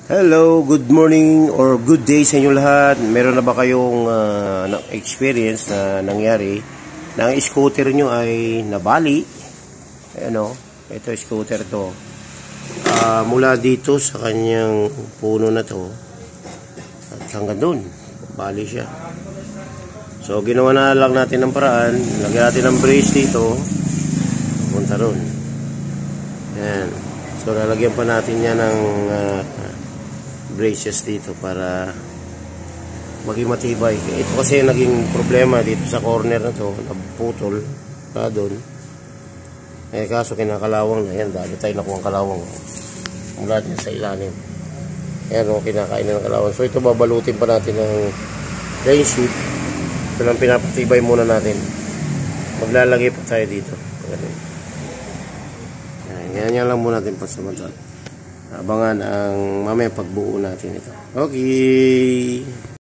Hello, good morning or good day sa inyo lahat. Meron na ba kayong experience na nangyari na ang scooter nyo ay nabali? Ayan o, ito scooter to. Mula dito sa kanyang puno na to at hanggang dun, bali siya. So ginawa na lang natin ng paraan, lagyan natin ng brace dito, punta ron. Ayan. So lalagyan pa natin yan ng braces dito para maging matibay. Ito kasi naging problema dito sa corner na to, naputol na doon. Kaso kinakalawang na yan, dahil tayo nakuha ang kalawang mula din sa ilalim. Ayan o, kinakain na ng kalawang. So ito babalutin pa natin ng rain sheet. Ito lang pinapatibay muna natin. Maglalagay pa tayo dito. Yan lang muna natin pasamantala. Abangan ang mamaya pagbuo natin ito. Okay.